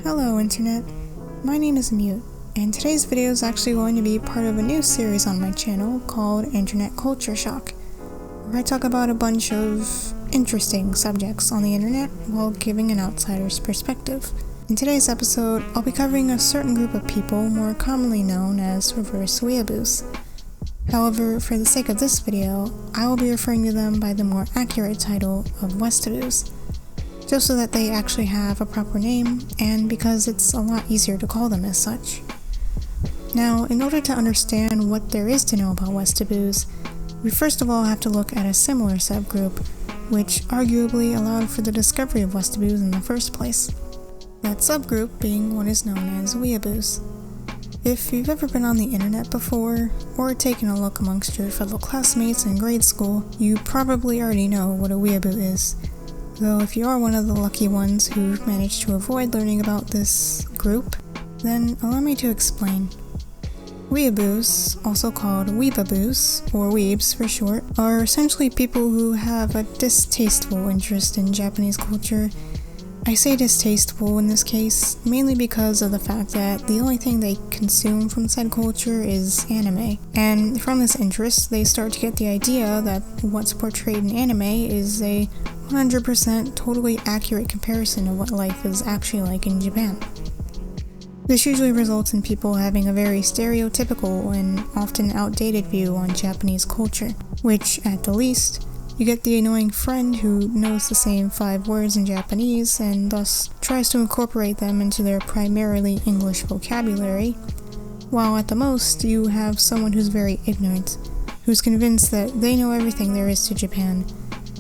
Hello Internet, my name is Mute, and today's video is actually going to be part of a new series on my channel called Internet Culture Shock, where I talk about a bunch of interesting subjects on the internet while giving an outsider's perspective. In today's episode, I'll be covering a certain group of people more commonly known as reverse Weeaboos. However, for the sake of this video, I will be referring to them by the more accurate title of Westaboos, just so that they actually have a proper name, and because it's a lot easier to call them as such. Now, in order to understand what there is to know about Westaboos, we first of all have to look at a similar subgroup, which arguably allowed for the discovery of Westaboos in the first place. That subgroup being what is known as Weeaboos. If you've ever been on the internet before, or taken a look amongst your fellow classmates in grade school, you probably already know what a Weeaboo is. Though if you are one of the lucky ones who managed to avoid learning about this group, then allow me to explain. Weeaboos, also called Weeaboos, or Weebs for short, are essentially people who have a distasteful interest in Japanese culture. I say distasteful in this case, mainly because of the fact that the only thing they consume from said culture is anime. And from this interest, they start to get the idea that what's portrayed in anime is a 100% totally accurate comparison of what life is actually like in Japan. This usually results in people having a very stereotypical and often outdated view on Japanese culture, which, at the least, you get the annoying friend who knows the same 5 words in Japanese and thus tries to incorporate them into their primarily English vocabulary, while at the most you have someone who's very ignorant, who's convinced that they know everything there is to Japan,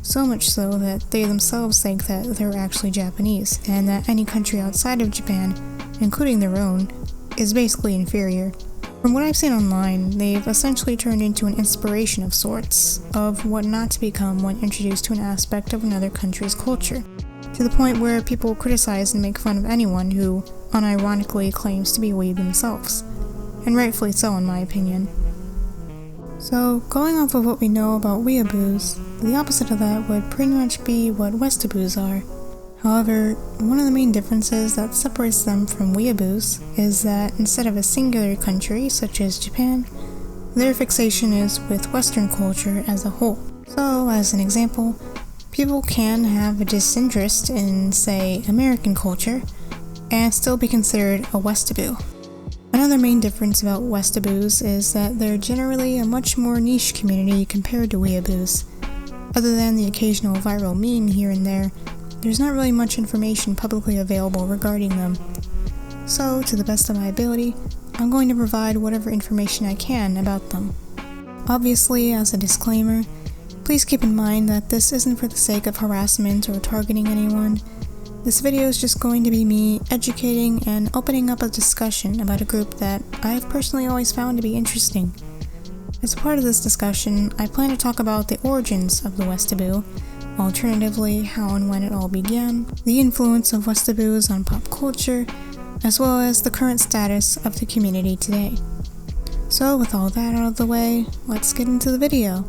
so much so that they themselves think that they're actually Japanese, and that any country outside of Japan, including their own, is basically inferior. From what I've seen online, they've essentially turned into an inspiration of sorts, of what not to become when introduced to an aspect of another country's culture, to the point where people criticize and make fun of anyone who, unironically, claims to be weeb themselves, and rightfully so in my opinion. So, going off of what we know about Weeaboos, the opposite of that would pretty much be what Westaboos are. However, one of the main differences that separates them from Weeaboos is that instead of a singular country, such as Japan, their fixation is with Western culture as a whole. So, as an example, people can have a disinterest in, say, American culture, and still be considered a Westaboo. Another main difference about Westaboos is that they're generally a much more niche community compared to Weeaboos. Other than the occasional viral meme here and there, there's not really much information publicly available regarding them. So, to the best of my ability, I'm going to provide whatever information I can about them. Obviously, as a disclaimer, please keep in mind that this isn't for the sake of harassment or targeting anyone. This video is just going to be me educating and opening up a discussion about a group that I've personally always found to be interesting. As a part of this discussion, I plan to talk about the origins of the Westaboo, alternatively how and when it all began, the influence of Westaboos on pop culture, as well as the current status of the community today. So with all that out of the way, let's get into the video.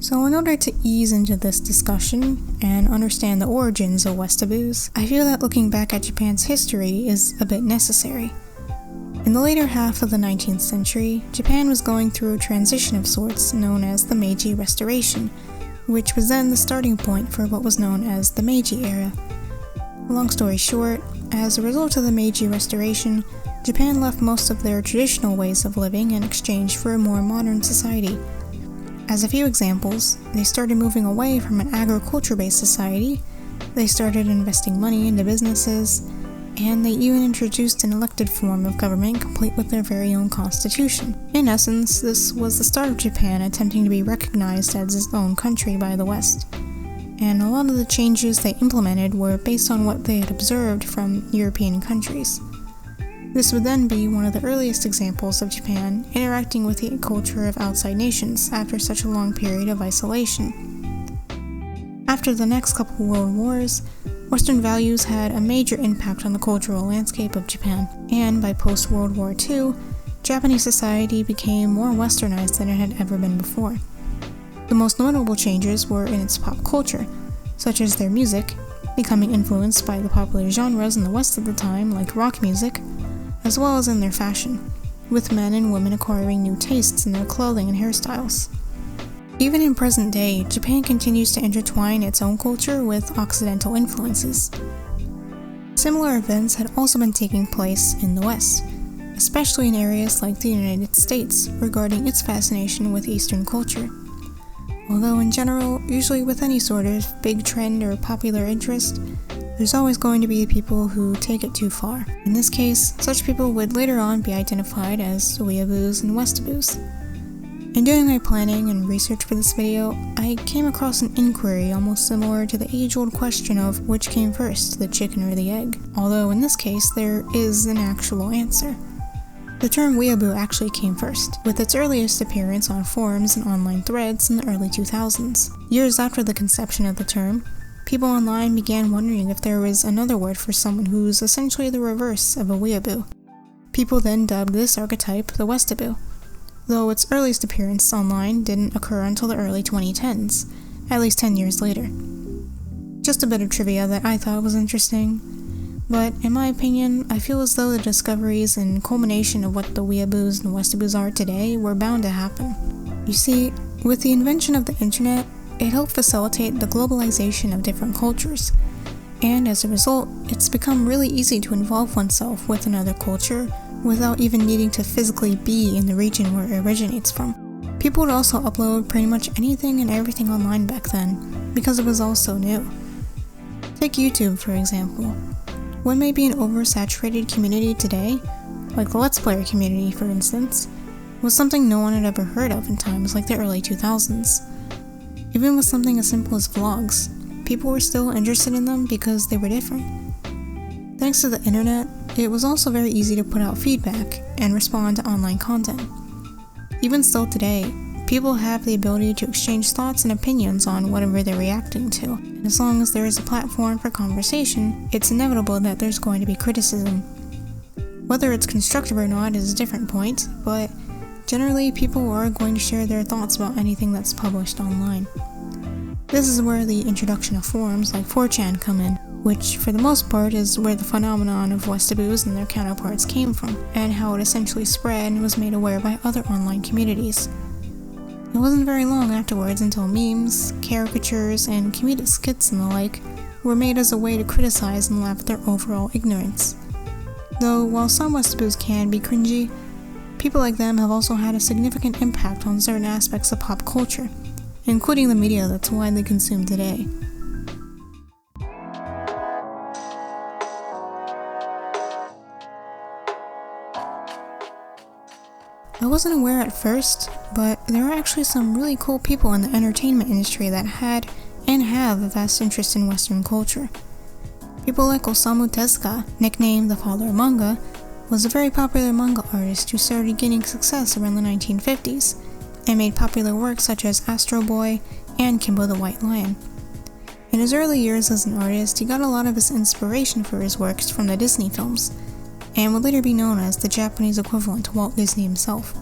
So in order to ease into this discussion and understand the origins of Westaboos, I feel that looking back at Japan's history is a bit necessary. In the later half of the 19th century, Japan was going through a transition of sorts known as the Meiji Restoration, which was then the starting point for what was known as the Meiji era. Long story short, as a result of the Meiji Restoration, Japan left most of their traditional ways of living in exchange for a more modern society. As a few examples, they started moving away from an agriculture-based society, they started investing money into businesses, and they even introduced an elected form of government complete with their very own constitution. In essence, this was the start of Japan attempting to be recognized as its own country by the West. and a lot of the changes they implemented were based on what they had observed from European countries. This would then be one of the earliest examples of Japan interacting with the culture of outside nations after such a long period of isolation. After the next couple world wars, Western values had a major impact on the cultural landscape of Japan, and by post-World War II, Japanese society became more westernized than it had ever been before. The most notable changes were in its pop culture, such as their music, becoming influenced by the popular genres in the West at the time, like rock music, as well as in their fashion, with men and women acquiring new tastes in their clothing and hairstyles. Even in present day, Japan continues to intertwine its own culture with Occidental influences. Similar events had also been taking place in the West, especially in areas like the United States regarding its fascination with Eastern culture. Although in general, usually with any sort of big trend or popular interest, there's always going to be people who take it too far. In this case, such people would later on be identified as Weeaboos and Westaboos. In doing my planning and research for this video, I came across an inquiry almost similar to the age-old question of which came first, the chicken or the egg, although in this case there is an actual answer. The term weeaboo actually came first, with its earliest appearance on forums and online threads in the early 2000s. Years after the conception of the term, people online began wondering if there was another word for someone who's essentially the reverse of a weeaboo. People then dubbed this archetype the Westaboo, though its earliest appearance online didn't occur until the early 2010s, at least 10 years later. Just a bit of trivia that I thought was interesting, but in my opinion, I feel as though the discoveries and culmination of what the Weeaboos and Westaboos are today were bound to happen. You see, with the invention of the internet, it helped facilitate the globalization of different cultures, and as a result, it's become really easy to involve oneself with another culture without even needing to physically be in the region where it originates from. People would also upload pretty much anything and everything online back then, because it was all so new. Take YouTube for example. What may be an oversaturated community today, like the Let's Player community for instance, was something no one had ever heard of in times like the early 2000s. Even with something as simple as vlogs, people were still interested in them because they were different. Thanks to the internet, it was also very easy to put out feedback and respond to online content. Even still today, people have the ability to exchange thoughts and opinions on whatever they're reacting to, and as long as there is a platform for conversation, it's inevitable that there's going to be criticism. Whether it's constructive or not is a different point, but generally people are going to share their thoughts about anything that's published online. This is where the introduction of forums like 4chan come in, which for the most part is where the phenomenon of Westaboos and their counterparts came from, and how it essentially spread and was made aware by other online communities. It wasn't very long afterwards until memes, caricatures, and comedic skits and the like were made as a way to criticize and laugh at their overall ignorance. Though while some Westaboos can be cringy, people like them have also had a significant impact on certain aspects of pop culture, including the media that's widely consumed today. I wasn't aware at first, but there are actually some really cool people in the entertainment industry that had and have a vast interest in Western culture. People like Osamu Tezuka, nicknamed the father of manga, was a very popular manga artist who started gaining success around the 1950s, and made popular works such as Astro Boy and Kimbo the White Lion. In his early years as an artist, he got a lot of his inspiration for his works from the Disney films, and would later be known as the Japanese equivalent to Walt Disney himself.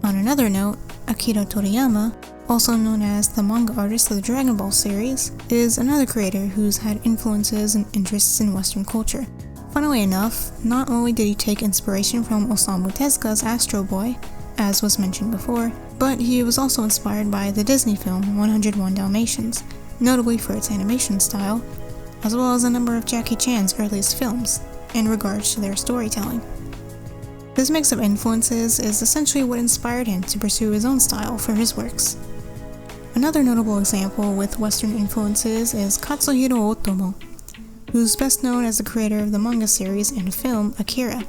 On another note, Akira Toriyama, also known as the manga artist of the Dragon Ball series, is another creator who's had influences and interests in Western culture. Funnily enough, not only did he take inspiration from Osamu Tezuka's Astro Boy, as was mentioned before, but he was also inspired by the Disney film 101 Dalmatians, notably for its animation style, as well as a number of Jackie Chan's earliest films, in regards to their storytelling. This mix of influences is essentially what inspired him to pursue his own style for his works. Another notable example with Western influences is Katsuhiro Otomo, who's best known as the creator of the manga series and film Akira.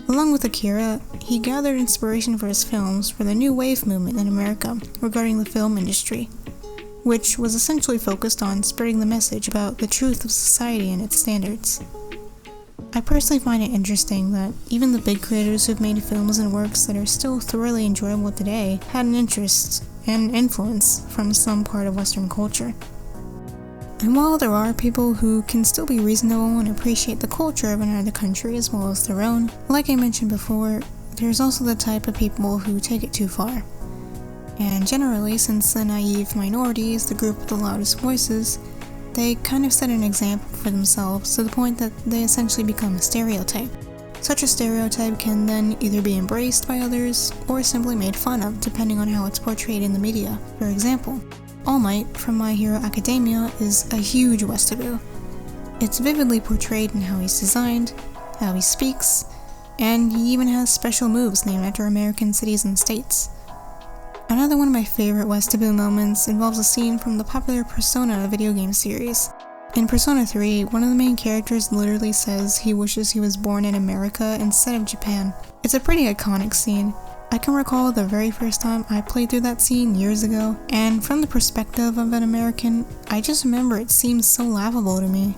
Along with Akira, he gathered inspiration for his films for the New Wave movement in America regarding the film industry. which was essentially focused on spreading the message about the truth of society and its standards. I personally find it interesting that even the big creators who've made films and works that are still thoroughly enjoyable today had an interest and influence from some part of Western culture. And while there are people who can still be reasonable and appreciate the culture of another country as well as their own, like I mentioned before, there's also the type of people who take it too far. And generally, since the naive minority is the group with the loudest voices, they kind of set an example for themselves to the point that they essentially become a stereotype. Such a stereotype can then either be embraced by others or simply made fun of depending on how it's portrayed in the media. For example, All Might from My Hero Academia is a huge Westaboo. It's vividly portrayed in how he's designed, how he speaks, and he even has special moves named after American cities and states. Another one of my favorite Westaboo moments involves a scene from the popular Persona video game series. In Persona 3, one of the main characters literally says he wishes he was born in America instead of Japan. It's a pretty iconic scene. I can recall the very first time I played through that scene years ago, and from the perspective of an American, I just remember it seems so laughable to me.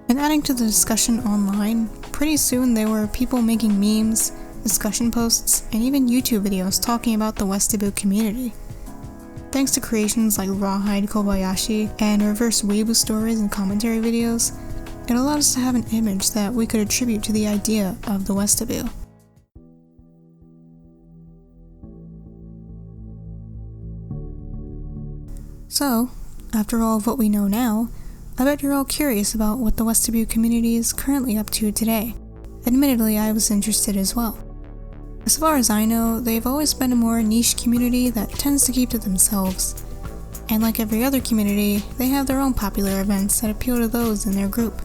And adding to the discussion online, pretty soon there were people making memes, discussion posts, and even YouTube videos talking about the Westaboo community. Thanks to creations like Rawhide Kobayashi and reverse Weeaboo stories and commentary videos, it allowed us to have an image that we could attribute to the idea of the Westaboo. So, after all of what we know now, I bet you're all curious about what the Westaboo community is currently up to today. Admittedly, I was interested as well. As far as I know, they've always been a more niche community that tends to keep to themselves. And like every other community, they have their own popular events that appeal to those in their group.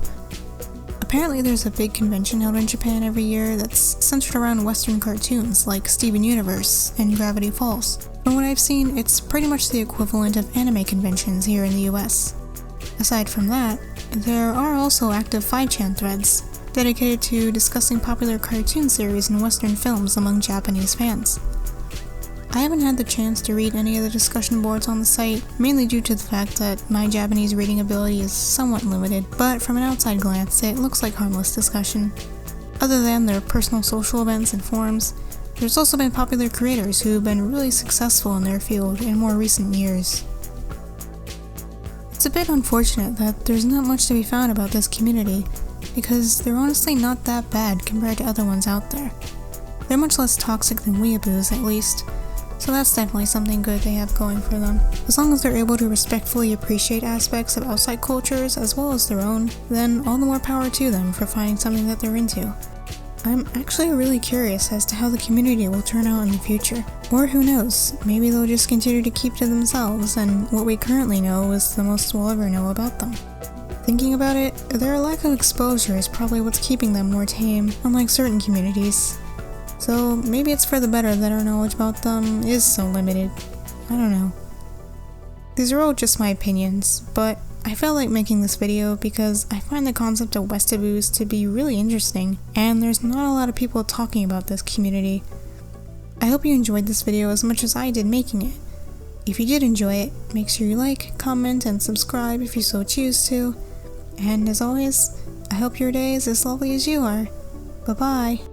Apparently there's a big convention held in Japan every year that's centered around Western cartoons like Steven Universe and Gravity Falls. From what I've seen, it's pretty much the equivalent of anime conventions here in the US. Aside from that, there are also active 5chan threads dedicated to discussing popular cartoon series and Western films among Japanese fans. I haven't had the chance to read any of the discussion boards on the site, mainly due to the fact that my Japanese reading ability is somewhat limited, but from an outside glance, it looks like harmless discussion. Other than their personal social events and forums, there's also been popular creators who've been really successful in their field in more recent years. It's a bit unfortunate that there's not much to be found about this community, because they're honestly not that bad compared to other ones out there. They're much less toxic than Weeaboos, at least, so that's definitely something good they have going for them. As long as they're able to respectfully appreciate aspects of outside cultures as well as their own, then all the more power to them for finding something that they're into. I'm actually really curious as to how the community will turn out in the future. Or who knows, maybe they'll just continue to keep to themselves, and what we currently know is the most we'll ever know about them. Thinking about it, their lack of exposure is probably what's keeping them more tame, unlike certain communities. So maybe it's for the better that our knowledge about them is so limited. I don't know. These are all just my opinions, but I felt like making this video because I find the concept of Westaboos to be really interesting, and there's not a lot of people talking about this community. I hope you enjoyed this video as much as I did making it. If you did enjoy it, make sure you like, comment, and subscribe if you so choose to. And as always, I hope your day is as lovely as you are. Bye-bye.